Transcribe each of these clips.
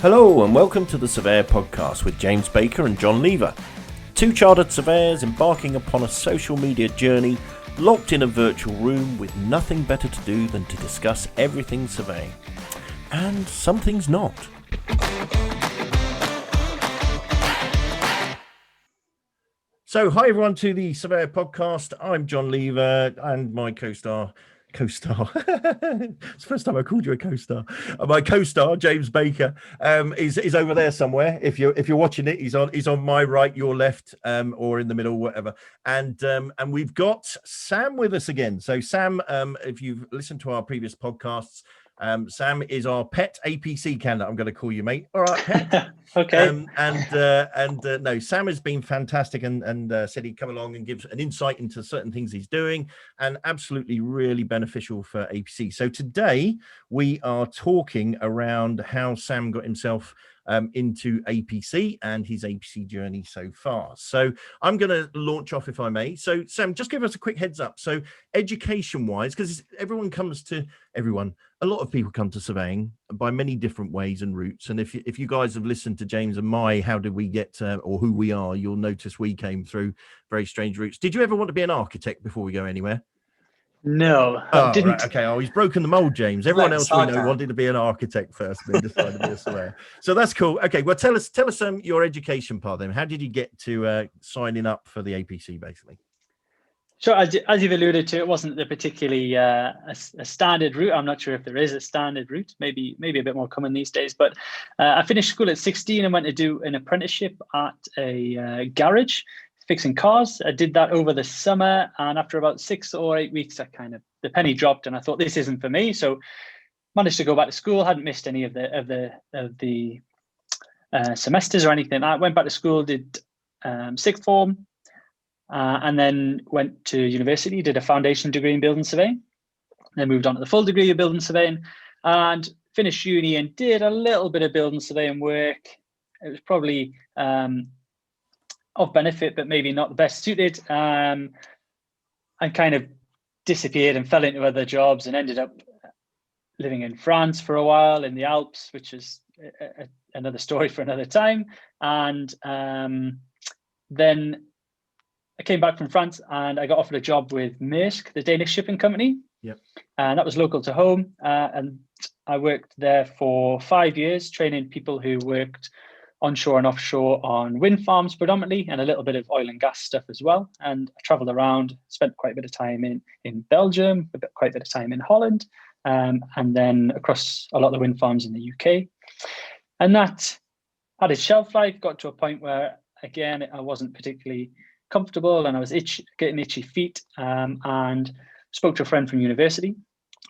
Hello and welcome to the Surveyor Podcast with James Baker and John Lever. Two chartered surveyors embarking upon a social media journey, locked in a virtual room with nothing better to do than to discuss everything surveying. And some things not. So, hi everyone to the Surveyor Podcast. I'm John Lever and my co-star. It's the first time I called you a co-star. My co-star James Baker is over there somewhere. If you're watching it, he's on my right, your left, or in the middle, whatever. And we've got Sam with us again. So Sam, if you've listened to our previous podcasts, Sam is our pet APC candidate. I'm going to call you, mate. All right, pet. Okay. No, Sam has been fantastic and said he'd come along and give an insight into certain things he's doing, and absolutely really beneficial for APC. So today we are talking around how Sam got himself into APC and his APC journey so far. So I'm going to launch off, if I may. So Sam, just give us a quick heads up. So education wise, because a lot of people come to surveying by many different ways and routes. And if you guys have listened to James and my how did we get or who we are, you'll notice we came through very strange routes. Did you ever want to be an architect before we go anywhere? No, I didn't. Right. Okay. He's broken the mold, James. Everyone else we know wanted to be an architect first, and then decided to be a surveyor. So that's cool. Okay. Well, tell us your education part then. How did you get to signing up for the APC, basically? Sure. As you've alluded to, it wasn't the particularly a standard route. I'm not sure if there is a standard route. Maybe a bit more common these days. But I finished school at 16 and went to do an apprenticeship at a garage fixing cars. I did that over the summer, and after about 6 or 8 weeks, the penny dropped, and I thought this isn't for me. So managed to go back to school. Hadn't missed any of the semesters or anything. I went back to school, did sixth form, and then went to university. Did a foundation degree in building surveying. Then moved on to the full degree of building surveying, and finished uni and did a little bit of building surveying work. It was probably of benefit, but maybe not the best suited, and kind of disappeared and fell into other jobs and ended up living in France for a while in the Alps, which is another story for another time. And then I came back from France and I got offered a job with Maersk, the Danish shipping company. Yep. And that was local to home. And I worked there for 5 years, training people who worked onshore and offshore on wind farms predominantly, and a little bit of oil and gas stuff as well. And I traveled around, spent quite a bit of time in Belgium, quite a bit of time in Holland, and then across a lot of the wind farms in the UK. And that had its shelf life, got to a point where, again, I wasn't particularly comfortable and I was getting itchy feet, and spoke to a friend from university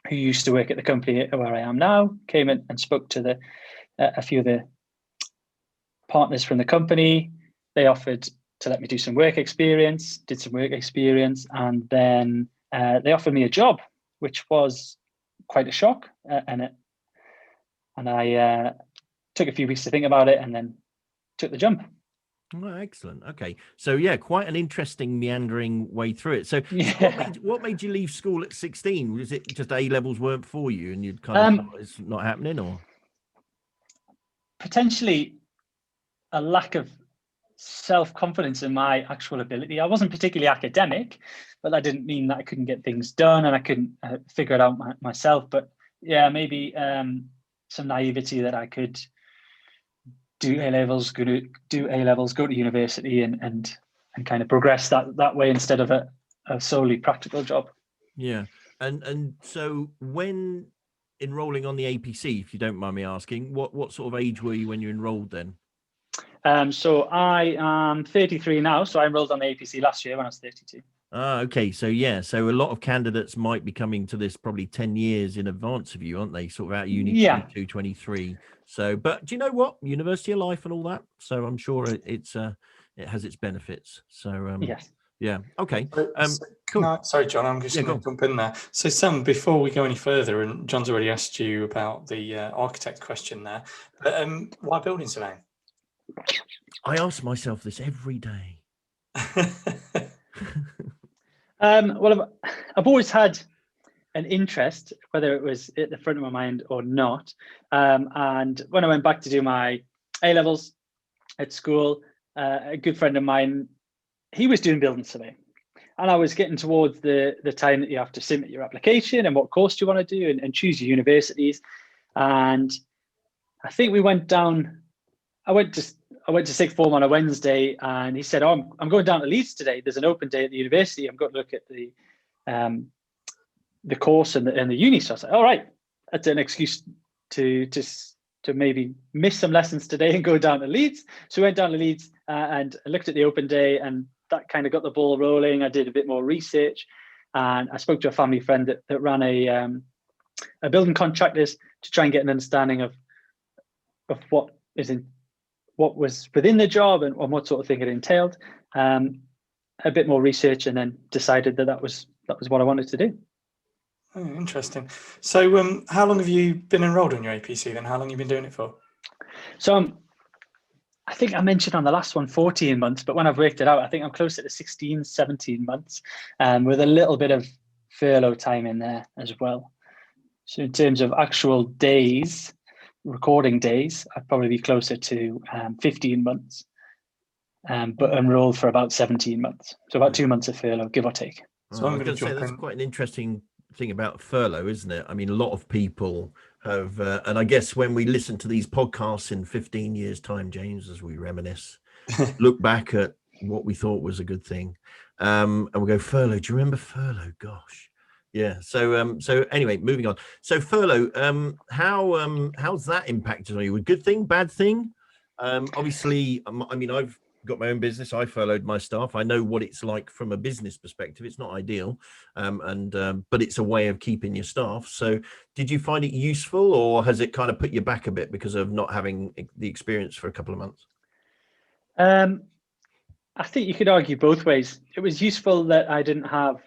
who used to work at the company where I am now, came in and spoke to a few of the partners from the company. They offered to let me do some work experience, did some work experience, and then they offered me a job, which was quite a shock. And I took a few weeks to think about it and then took the jump. Oh, excellent. Okay. So yeah, quite an interesting meandering way through it. So Yeah. what made you leave school at 16? Was it just A levels weren't for you and you'd kind of thought it's not happening, or? Potentially a lack of self-confidence in my actual ability. I wasn't particularly academic, but that didn't mean that I couldn't get things done and I couldn't figure it out myself. But yeah, maybe some naivety that I could do A levels, go to university, and kind of progress that way instead of a solely practical job. Yeah, and so when enrolling on the APC, if you don't mind me asking, what sort of age were you when you enrolled then? So I am 33 now, so I enrolled on the APC last year when I was 32. Okay, so yeah, so a lot of candidates might be coming to this probably 10 years in advance of you, aren't they? Sort of out of uni, Yeah. 22, 23. So, but do you know what? University of life and all that. So I'm sure it has its benefits. So yes. Yeah. Okay. Cool. Sorry, John, I'm just going to jump in there. So Sam, before we go any further, and John's already asked you about the architect question there, but why building surveying? I ask myself this every day. Well, I've always had an interest, whether it was at the front of my mind or not. And when I went back to do my A-levels at school, a good friend of mine, he was doing building surveying. And I was getting towards the time that you have to submit your application and what course do you want to do and choose your universities. And I think we went down, I went to sixth form on a Wednesday, and he said, "Oh, I'm going down to Leeds today. There's an open day at the university. I'm going to look at the course and the uni." So I was like, "All right, that's an excuse to maybe miss some lessons today and go down to Leeds." So we went down to Leeds and I looked at the open day, and that kind of got the ball rolling. I did a bit more research, and I spoke to a family friend that ran a building contractors to try and get an understanding of what was within the job and what sort of thing it entailed. A bit more research, and then decided that was what I wanted to do. Oh, interesting. So how long have you been enrolled on your APC then? How long have you been doing it for? So I think I mentioned on the last one 14 months, but when I've worked it out, I think I'm closer to 16, 17 months, with a little bit of furlough time in there as well. So in terms of actual days, recording days, I'd probably be closer to 15 months, but enrolled for about 17 months. So about 2 months of furlough, give or take. So I'm going to say that's quite an interesting thing about furlough, isn't it? I mean, a lot of people have, and I guess when we listen to these podcasts in 15 years' time, James, as we reminisce, look back at what we thought was a good thing, and we'll go, furlough. Do you remember furlough? Gosh. Yeah. So anyway, moving on. So furlough, how's that impacted on you? A good thing, bad thing? Obviously, I mean, I've got my own business. I furloughed my staff. I know what it's like from a business perspective. It's not ideal, but it's a way of keeping your staff. So did you find it useful, or has it kind of put you back a bit because of not having the experience for a couple of months? I think you could argue both ways. It was useful that I didn't have,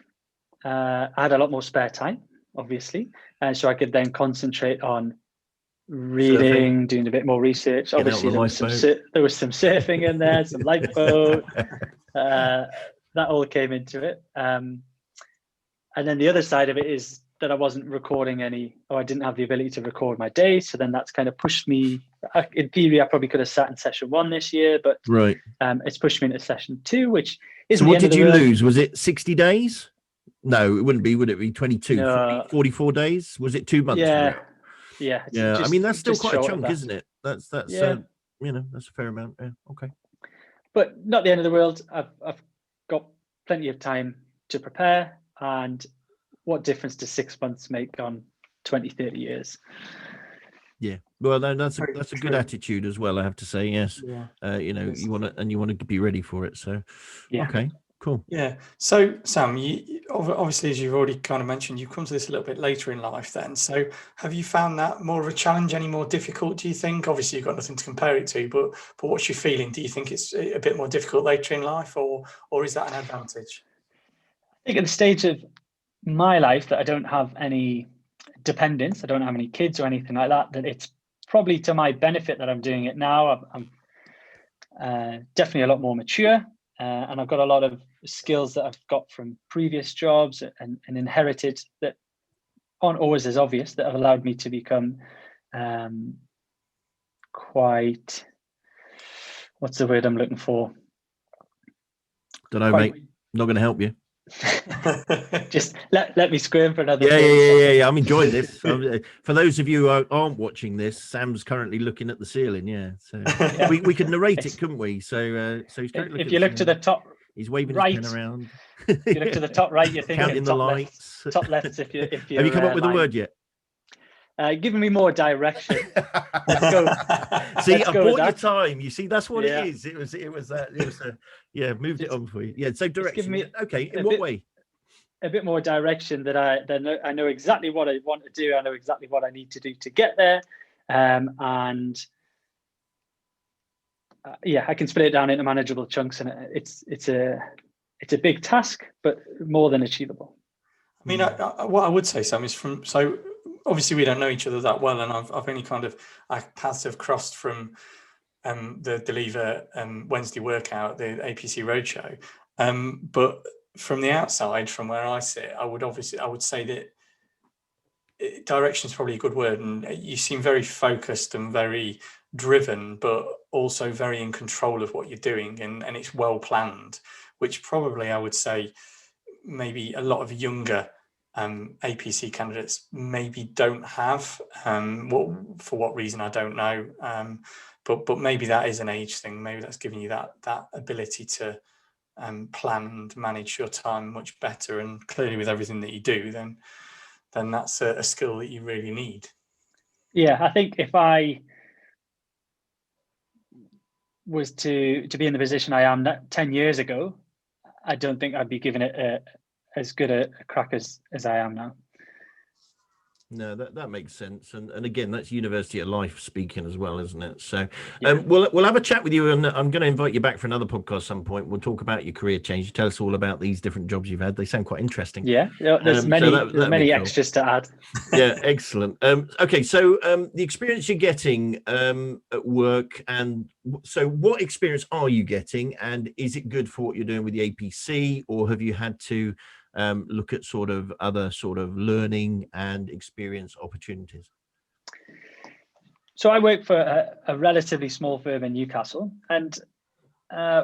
I had a lot more spare time, obviously, and so I could then concentrate on reading, doing a bit more research. Obviously, there was some surfing in there, some lifeboat. That all came into it. And then the other side of it is that I wasn't recording I didn't have the ability to record my day. So then that's kind of pushed me. In theory, I probably could have sat in session 1 this year, but right, it's pushed me into session 2, which is. So what did you lose? Was it 60 days? No, it wouldn't be. Would it be 22, 44 days? Was it 2 months? Yeah. I mean, that's still quite a chunk, isn't it? That's yeah. That's a fair amount. Yeah. Okay. But not the end of the world. I've got plenty of time to prepare, and what difference does 6 months make on 20, 30 years? Yeah. Well, that's a good attitude as well, I have to say. Yes. Yeah. You want to be ready for it. So yeah. Okay. Cool. Yeah. So Sam, you obviously, as you've already kind of mentioned, you've come to this a little bit later in life then. So have you found that more of a challenge, any more difficult, do you think? Obviously you've got nothing to compare it to, but what's your feeling? Do you think it's a bit more difficult later in life, or is that an advantage? I think at the stage of my life that I don't have any dependents, I don't have any kids or anything like that, that it's probably to my benefit that I'm doing it now. I'm definitely a lot more mature. And I've got a lot of skills that I've got from previous jobs and inherited that aren't always as obvious, that have allowed me to become quite, what's the word I'm looking for? Don't know, mate. Not going to help you. Just let me scream for another. Yeah. I'm enjoying this. For those of you who aren't watching this, Sam's currently looking at the ceiling. Yeah, so yeah. We could narrate it, couldn't we? So he's if you look to the top, he's waving right, his pen around. If you look to the top right, you're thinking counting the lights. Top left. If you have you come up with a word yet? Giving me more direction. Let's go. See, I bought your time. You see, that's what it is. It was yeah, moved it on for you. Yeah, so direction. Okay, in what way? A bit more direction that I know exactly what I want to do. I know exactly what I need to do to get there, and I can split it down into manageable chunks, and it's a big task, but more than achievable. I mean, what I would say, Sam, is so obviously we don't know each other that well, and I've only our paths have crossed from the Lever Wednesday workout, the APC roadshow, but from the outside, from where I sit, I would say that direction is probably a good word, and you seem very focused and very driven, but also very in control of what you're doing, and it's well planned, which probably I would say maybe a lot of younger APC candidates maybe don't have. For what reason, I don't know, but maybe that is an age thing. Maybe that's giving you that ability to plan and manage your time much better, and clearly with everything that you do, then that's a skill that you really need. Yeah, I think if I was to be in the position I am 10 years ago, I don't think I'd be giving it as good a crack as I am now. No, that makes sense, and again, that's University of Life speaking as well, isn't it? So, Yeah. we'll have a chat with you, and I'm going to invite you back for another podcast at some point. We'll talk about your career change. Tell us all about these different jobs you've had. They sound quite interesting. Yeah, there's many that'd many be cool. extras to add. Yeah, excellent. Okay, so the experience you're getting at work, and so what experience are you getting, and is it good for what you're doing with the APC, or have you had to look at sort of other sort of learning and experience opportunities? So I work for a relatively small firm in Newcastle, and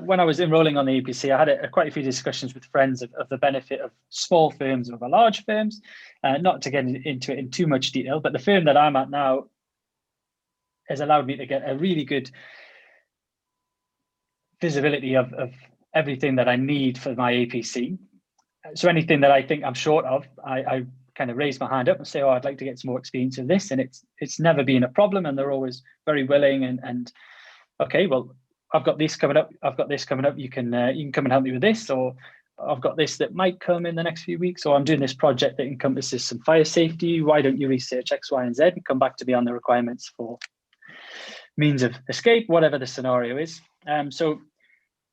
when I was enrolling on the APC, I had quite a few discussions with friends of the benefit of small firms over large firms. Not to get into it in too much detail, but the firm that I'm at now has allowed me to get a really good visibility of everything that I need for my APC. So anything that I think I'm short of, I kind of raise my hand up and say, oh, I'd like to get some more experience of this. And it's never been a problem. And they're always very willing and okay, well, I've got this coming up. I've got this coming up. You can come and help me with this, or I've got this that might come in the next few weeks, or I'm doing this project that encompasses some fire safety. Why don't you research X, Y, and Z and come back to me on the requirements for means of escape, whatever the scenario is. So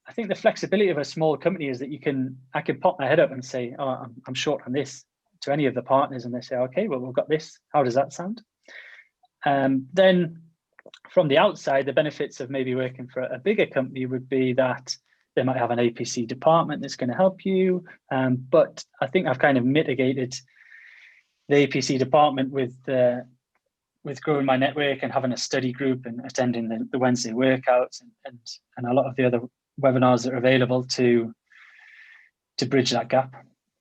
I think the flexibility of a small company is that I can pop my head up and say, oh, I'm short on this to any of the partners, and they say, okay, well, we've got this. How does that sound? Then from the outside, the benefits of maybe working for a bigger company would be that they might have an APC department that's going to help you. But I think I've kind of mitigated the APC department with growing my network and having a study group and attending the Wednesday workouts and a lot of the other webinars that are available to bridge that gap.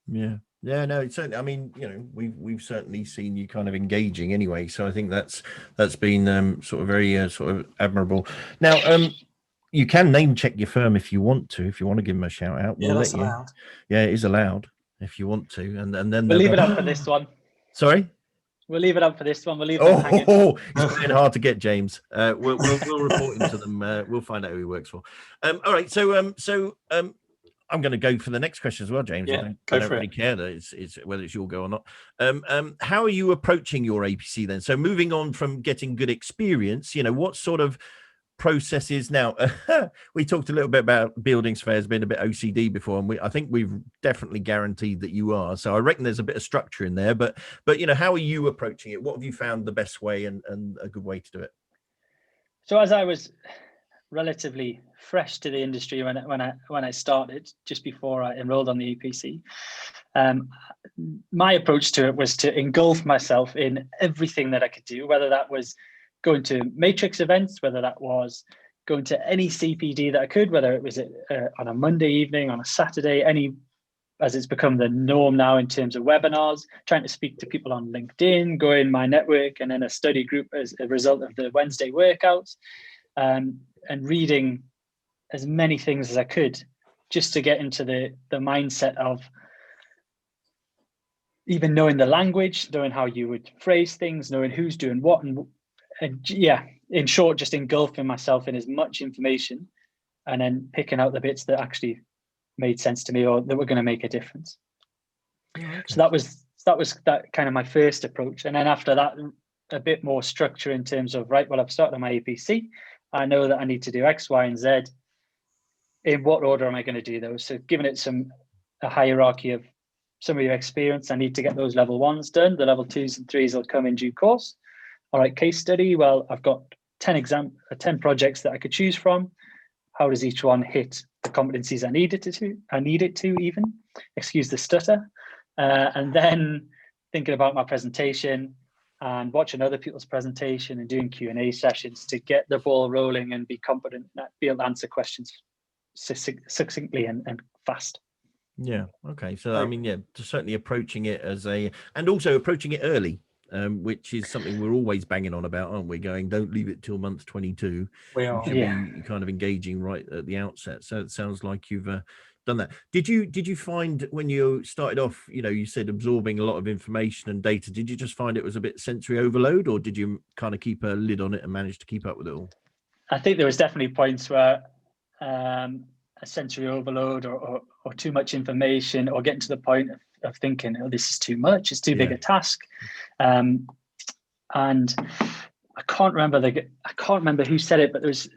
Yeah, no, it's certainly, I mean, you know, we've certainly seen you kind of engaging anyway, so I think that's been sort of very sort of admirable. Now, you can name check your firm if you want to give them a shout out. Yeah, that's allowed. Yeah, it is allowed if you want to, and then we'll leave it up for this one. Sorry. We'll leave it up for this one. We'll leave it hanging. It's been hard to get, James. We'll report him to them. We'll find out who he works for. All right. So I'm going to go for the next question as well, James. Yeah, I don't really care that it's whether it's your go or not. How are you approaching your APC then? So moving on from getting good experience, you know, what sort of processes now? We talked a little bit about building surveyors being a bit OCD before, and I think we've definitely guaranteed that you are. So I reckon there's a bit of structure in there, but you know, how are you approaching it? What have you found the best way and a good way to do it? So as I was relatively fresh to the industry when I started, just before I enrolled on the APC, my approach to it was to engulf myself in everything that I could do, whether that was going to matrix events, whether that was going to any CPD that I could, whether it was on a Monday evening, on a Saturday, as it's become the norm now in terms of webinars, trying to speak to people on LinkedIn, go in my network and in a study group as a result of the Wednesday workouts, and reading as many things as I could just to get into the mindset of even knowing the language, knowing how you would phrase things, knowing who's doing what, and yeah, in short, just engulfing myself in as much information and then picking out the bits that actually made sense to me or that were going to make a difference. Okay. So that was kind of my first approach. And then after that, a bit more structure in terms of, right, well, I've started on my APC. I know that I need to do X, Y, and Z. In what order am I going to do those? So giving it a hierarchy of some of your experience, I need to get those level 1s done. The level 2s and 3s will come in due course. All right, case study. Well, I've got 10 projects that I could choose from. How does each one hit the competencies I need it to even, excuse the stutter. And then thinking about my presentation and watching other people's presentation and doing Q&A sessions to get the ball rolling and be confident that be able to answer questions succinctly and fast. Yeah. Okay. So, I mean, yeah, certainly approaching it and also approaching it early, which is something we're always banging on about, aren't we? Going, don't leave it till month 22. We are. You should be kind of engaging right at the outset. So it sounds like you've done that. Did you find when you started off, you said absorbing a lot of information and data, did you just find it was a bit sensory overload, or did you kind of keep a lid on it and manage to keep up with it all? I think there was definitely points where a sensory overload or too much information, or getting to the point of thinking, oh, this is too much, it's too big a task. And I can't remember who said it, but there's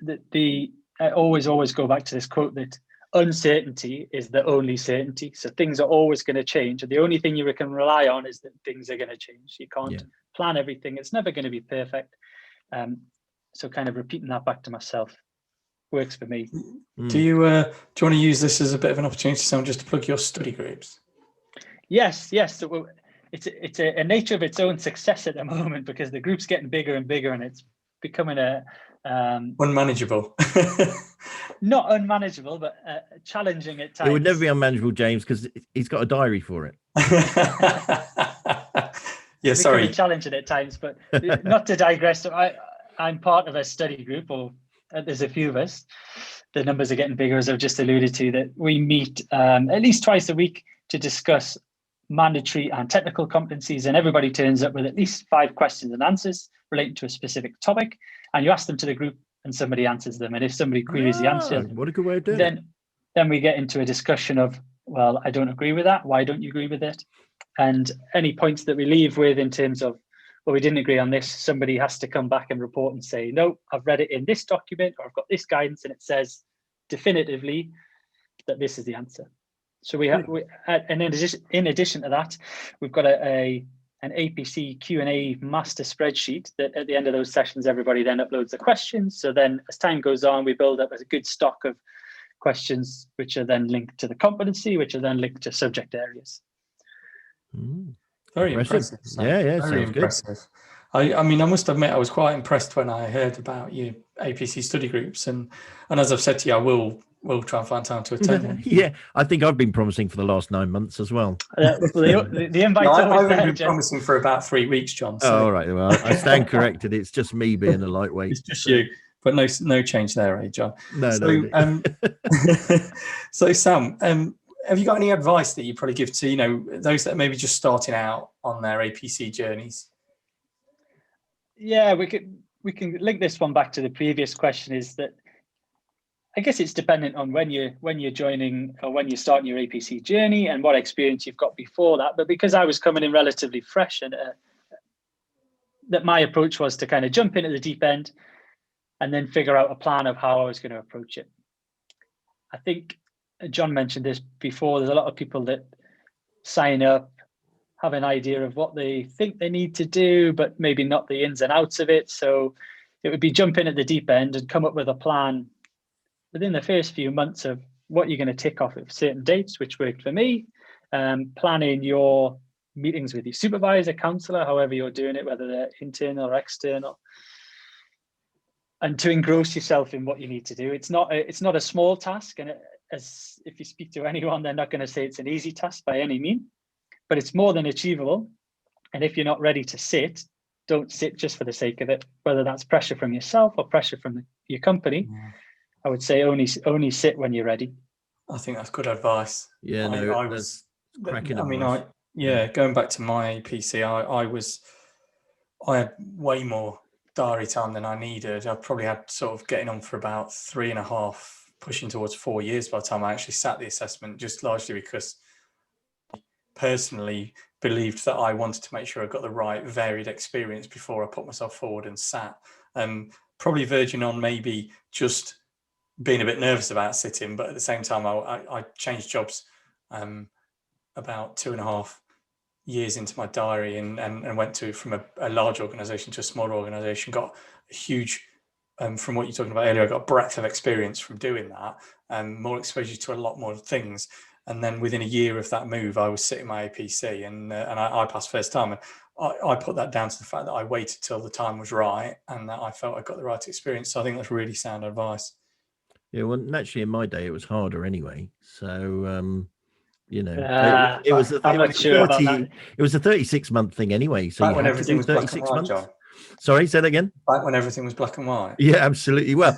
I always go back to this quote that uncertainty is the only certainty. So things are always going to change, and the only thing you can rely on is that things are going to change. You can't plan everything. It's never going to be perfect. So kind of repeating that back to myself works for me. Do you want to use this as a bit of an opportunity, Sam, just to plug your study groups? Yes. So it's a nature of its own success at the moment, because the group's getting bigger and bigger, and it's becoming unmanageable. Not unmanageable, but challenging at times. It would never be unmanageable, James, because he's got a diary for it. Yeah, sorry. Challenging at times, but not to digress. So I'm part of a study group, or there's a few of us. The numbers are getting bigger, as I've just alluded to, that we meet at least twice a week to discuss mandatory and technical competencies, and everybody turns up with at least 5 questions and answers relating to a specific topic, and you ask them to the group and somebody answers them. And if somebody queries the answer, what a good way of doing it. Then we get into a discussion of, well, I don't agree with that. Why don't you agree with it? And any points that we leave with in terms of, well, we didn't agree on this, somebody has to come back and report and say, no, I've read it in this document, or I've got this guidance and it says definitively that this is the answer. So and in addition to that, we've got an APC Q&A master spreadsheet that at the end of those sessions, everybody then uploads the questions. So then as time goes on, we build up a good stock of questions, which are then linked to the competency, which are then linked to subject areas. Very impressive. Yeah, very impressive. I mean, I must admit, I was quite impressed when I heard about your APC study groups, and as I've said to you, I will try and find time to attend them. Yeah, I think I've been promising for the last 9 months as well. The invite. I've been promising for about 3 weeks, John. So. Oh, all right. Well, I stand corrected. It's just me being a lightweight. It's just you, but no change there, eh, John? No. So Sam, have you got any advice that you probably give to those that are maybe just starting out on their APC journeys? Yeah, we can link this one back to the previous question. Is that I guess it's dependent on when you're joining or when you're starting your APC journey and what experience you've got before that. But because I was coming in relatively fresh, and that my approach was to kind of jump in at the deep end and then figure out a plan of how I was going to approach it. I think John mentioned this before. There's a lot of people that sign up, have an idea of what they think they need to do, but maybe not the ins and outs of it. So it would be jump in at the deep end and come up with a plan within the first few months of what you're going to tick off at certain dates, which worked for me. Planning your meetings with your supervisor, counsellor, however you're doing it, whether they're internal or external, and to engross yourself in what you need to do. It's not a small task, and as if you speak to anyone, they're not going to say it's an easy task by any means, but it's more than achievable. And if you're not ready to sit, don't sit just for the sake of it, whether that's pressure from yourself or pressure from your company. I would say only sit when you're ready. I think that's good advice. Yeah, I was cracking. I mean, going back to my APC, I had way more diary time than I needed. I probably had sort of getting on for about 3.5, pushing towards 4 years by the time I actually sat the assessment, just largely because I personally believed that I wanted to make sure I got the right varied experience before I put myself forward and sat. Probably verging on maybe just being a bit nervous about sitting, but at the same time, I changed jobs about 2.5 years into my diary and went from a large organization to a smaller organization, got a huge, from what you're talking about earlier, I got a breadth of experience from doing that, and more exposure to a lot more things. And then within a year of that move, I was sitting my APC, and I passed first time. And I put that down to the fact that I waited till the time was right and that I felt I got the right experience. So I think that's really sound advice. Yeah, well, naturally in my day it was harder anyway. So it was I'm not sure about that. It was a 36-month thing anyway. So Back you when had to everything do was black and 36 white, months. John. Sorry, say that again. Back when everything was black and white. Yeah, absolutely. Well,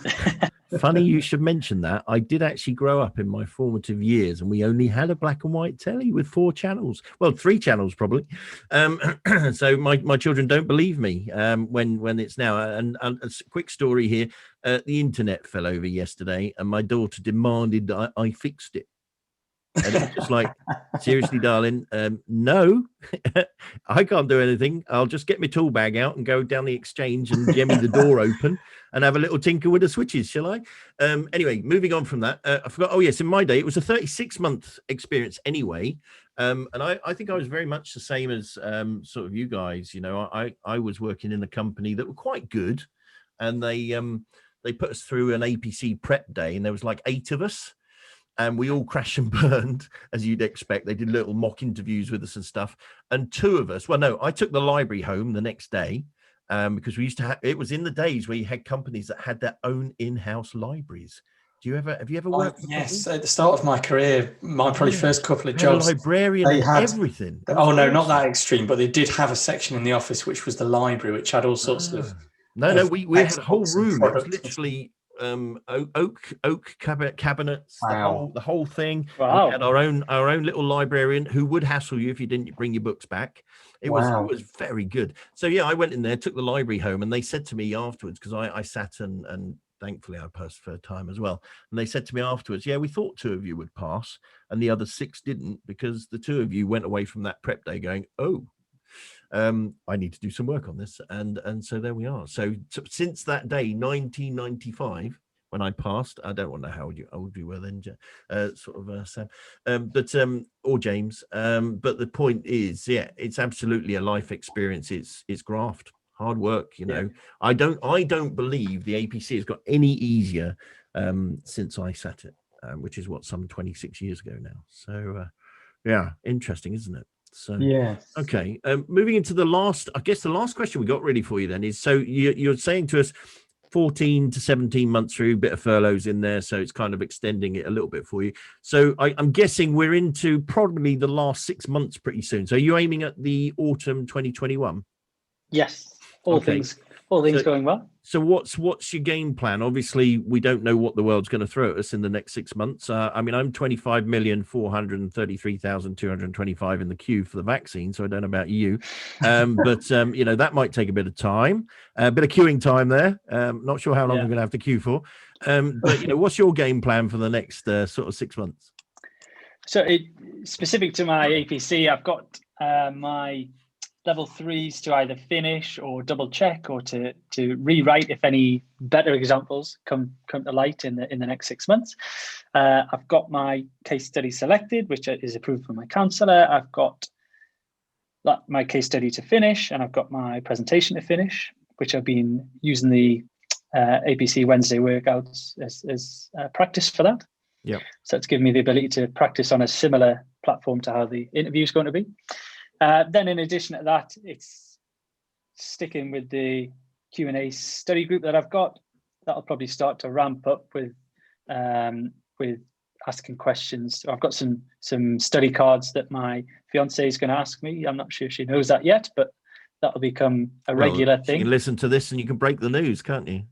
funny you should mention that. I did actually grow up in my formative years, and we only had a black and white telly with 4 channels. Well, 3 channels probably. So my children don't believe me when it's now. And a quick story here: the internet fell over yesterday, and my daughter demanded that I fixed it. And it's just like, seriously, darling, no, I can't do anything. I'll just get my tool bag out and go down the exchange and jemmy the door open and have a little tinker with the switches, shall I? Anyway, moving on from that, I forgot. Oh, yes, in my day, it was a 36-month experience anyway. And I think I was very much the same as sort of you guys. You know, I was working in a company that were quite good, and they put us through an APC prep day, and there was like 8 of us. And we all crashed and burned, as you'd expect. They did little mock interviews with us and stuff. And 2 of us, well, no, I took the library home the next day because we used to have, it was in the days where you had companies that had their own in-house libraries. Have you ever worked? Yes, at the start of my career, my probably first couple of jobs, a librarian, they had everything. Oh no, not that extreme, but they did have a section in the office which was the library, which had all sorts of. No, we had a whole room. It was literally oak cabinets, wow. the whole thing. Wow. We had our own little librarian who would hassle you if you didn't bring your books back. It was very good. So yeah, I went in there, took the library home, and they said to me afterwards, because I sat and thankfully I passed for a time as well, and they said to me afterwards, yeah, we thought 2 of you would pass and the other 6 didn't, because the 2 of you went away from that prep day going, oh, I need to do some work on this, and so there we are. So since that day, 1995, when I passed, I don't want to know how old you were then, Sam, or James. But the point is, yeah, it's absolutely a life experience. It's graft, hard work. You know, I don't believe the APC has got any easier since I sat it, which is what, some 26 years ago now. So yeah, interesting, isn't it? So yeah. Okay. Moving into the last question we got really for you then is, so you're saying to us 14 to 17 months through, bit of furloughs in there, so it's kind of extending it a little bit for you. So I'm guessing we're into probably the last 6 months pretty soon. So you're aiming at the autumn 2021? Yes. All things going well. So what's your game plan? Obviously, we don't know what the world's going to throw at us in the next 6 months. I mean, I'm 25,433,225 in the queue for the vaccine, so I don't know about you. But you know, that might take a bit of time, a bit of queuing time there. Not sure how long I'm going to have to queue for. But you know, what's your game plan for the next sort of 6 months? So specific to my APC, I've got my level 3s to either finish or double check, or to rewrite if any better examples come to light in the next 6 months. I've got my case study selected, which is approved from my counsellor. I've got my case study to finish, and I've got my presentation to finish, which I've been using the APC Wednesday workouts as practice for that. Yeah. So it's given me the ability to practice on a similar platform to how the interview is going to be. Then in addition to that, it's sticking with the Q&A study group that I've got. That'll probably start to ramp up with asking questions. So I've got some study cards that my fiance is going to ask me. I'm not sure if she knows that yet, but that'll become a regular thing. You can listen to this and you can break the news, can't you?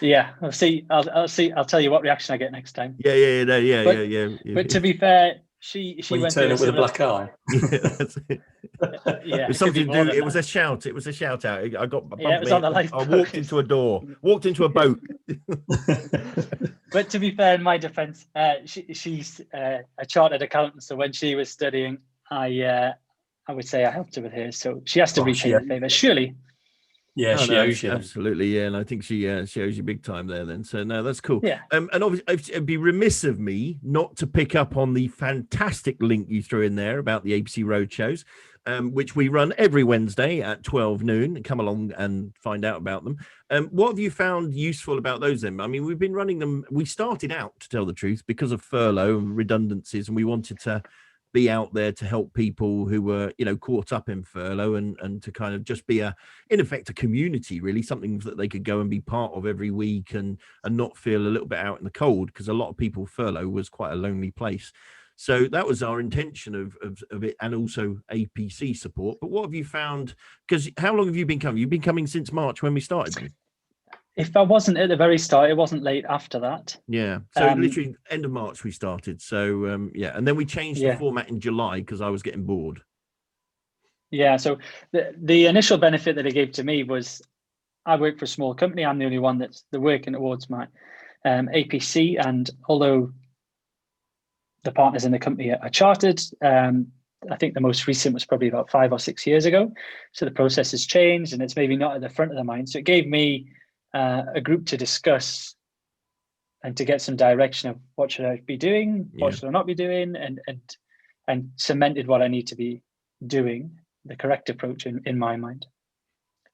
Yeah, I'll see. I'll tell you what reaction I get next time. Yeah. But to be fair, she went turn it with a black eye. Yeah, it something to do. It was a shout. It was a shout out. I got. It was on the life. I walked into a door. Walked into a boat. But to be fair, in my defence, she's a chartered accountant. So when she was studying, I would say I helped her with hers. So she has to repay the favour, surely. Yeah, she owes you. Absolutely, yeah, and I think she owes you big time there. Then, so no, that's cool. Yeah. And obviously, it'd be remiss of me not to pick up on the fantastic link you threw in there about the APC road shows. which we run every Wednesday at 12 noon. Come along and find out about them. What have you found useful about those then? I mean, we've been running them. We started out, to tell the truth, because of furlough and redundancies, and we wanted to be out there to help people who were, caught up in furlough and to kind of just be in effect, a community, really, something that they could go and be part of every week and not feel a little bit out in the cold, because a lot of people, furlough was quite a lonely place. So that was our intention of it, and also APC support. But what have you found? Because how long have you been coming? You've been coming since March when we started. If I wasn't at the very start, it wasn't late after that. Yeah. So literally end of March we started. So and then we changed the format in July because I was getting bored. Yeah. So the initial benefit that it gave to me was I work for a small company. I'm the only one that's working towards my APC, and although the partners in the company are chartered, I think the most recent was probably about 5 or 6 years ago. So the process has changed, and it's maybe not at the front of the mind. So it gave me a group to discuss and to get some direction of what should I be doing, what should I not be doing, and cemented what I need to be doing, the correct approach in my mind.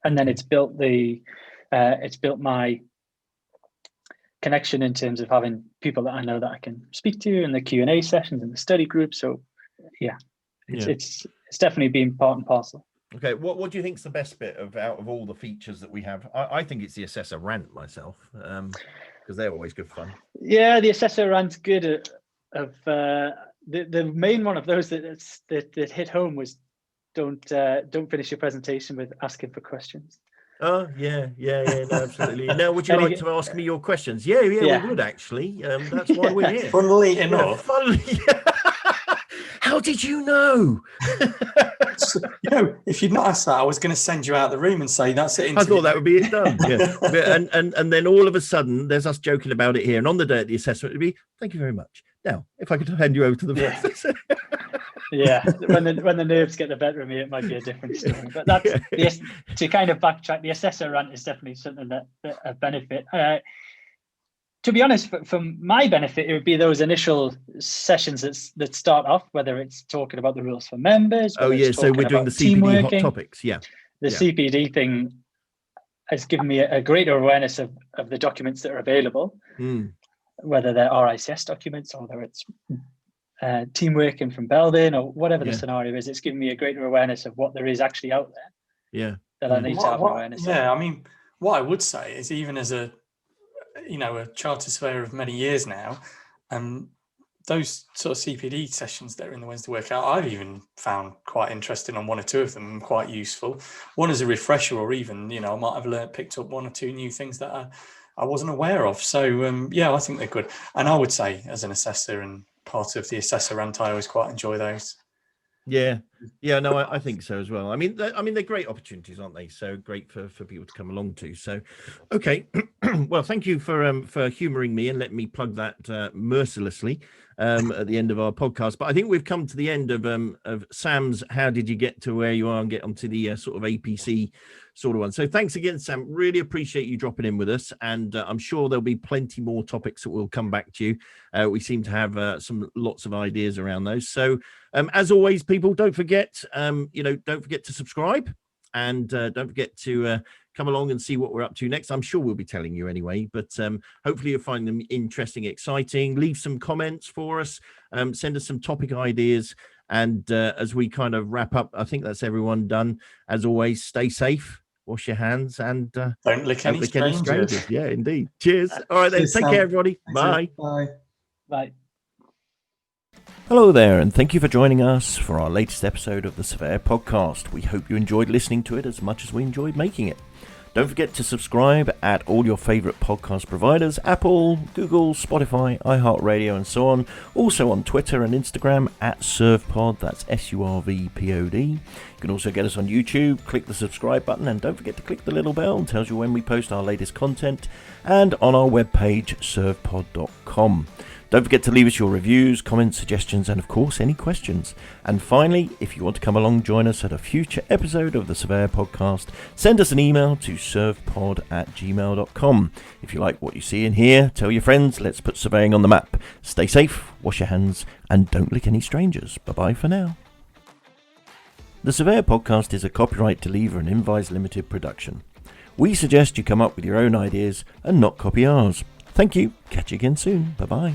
And then it's built my connection in terms of having people that I know that I can speak to in the Q&A sessions and the study group. So it's definitely been part and parcel. Okay, what do you think is the best bit out of all the features that we have? I think it's the assessor rant myself, because they're always good fun. Yeah, the assessor rant's good. The main one of those that hit home was don't finish your presentation with asking for questions. Oh yeah, no, absolutely. Now, would you like to ask me your questions? Yeah, we would actually. That's why we're here. Funnily enough. How did you know? If you'd not asked that, I was going to send you out the room and say that's it. I thought that would be it done. Yeah. and then all of a sudden, there's us joking about it here. And on the day at the assessment, it'd be, thank you very much. Now, if I could hand you over to the professor. Yeah, when the nerves get the better of me, it might be a different story. But that's to kind of backtrack. The assessor rant is definitely something that a benefit. To be honest, for my benefit, it would be those initial sessions that start off, whether it's talking about the rules for members. So we're doing the CPD hot topics. Yeah, the CPD thing has given me a greater awareness of the documents that are available, whether they're RICS documents or whether it's team working from Belden or whatever the scenario is. It's given me a greater awareness of what there is actually out there. Yeah, that I need to have awareness. Yeah, I mean, what I would say is, even as a chartered surveyor of many years now, those sort of CPD sessions that are in the Wednesday workout, I've even found quite interesting on one or two of them, quite useful. One as a refresher, or even, I might have picked up one or two new things that I wasn't aware of. So, I think they're good. And I would say, as an assessor and part of the assessor rant, I always quite enjoy those. Yeah, no, I think so as well. I mean, they're great opportunities, aren't they? So great for people to come along to. So, okay, well, thank you for humouring me and letting me plug that mercilessly at the end of our podcast. But I think we've come to the end of Sam's "How did you get to where you are?" and get onto the sort of APC sort of one. So thanks again, Sam. Really appreciate you dropping in with us, and I'm sure there'll be plenty more topics that will come back to you. We seem to have lots of ideas around those. So as always, people, don't forget to subscribe, and don't forget to come along and see what we're up to next. I'm sure we'll be telling you anyway, but hopefully you'll find them interesting, exciting. Leave some comments for us, send us some topic ideas, and as we kind of wrap up, I think that's everyone done. As always, stay safe, wash your hands, and don't lick any strangers. Yeah, indeed. Cheers. All right then, take care, everybody. Bye. Bye. Hello there, and thank you for joining us for our latest episode of the Surveyor Podcast. We hope you enjoyed listening to it as much as we enjoyed making it. Don't forget to subscribe at all your favourite podcast providers: Apple, Google, Spotify, iHeartRadio, and so on. Also on Twitter and Instagram at SurvPod, that's SURVPOD. You can also get us on YouTube. Click the subscribe button, and don't forget to click the little bell. It tells you when we post our latest content, and on our webpage, survpod.com. Don't forget to leave us your reviews, comments, suggestions, and of course any questions. And finally, if you want to come along, join us at a future episode of the Surveyor Podcast, send us an email to survpod@gmail.com. If you like what you see and hear, tell your friends. Let's put surveying on the map. Stay safe, wash your hands, and don't lick any strangers. Bye-bye for now. The Surveyor Podcast is a copyright to Lever and Invise Limited production. We suggest you come up with your own ideas and not copy ours. Thank you. Catch you again soon. Bye-bye.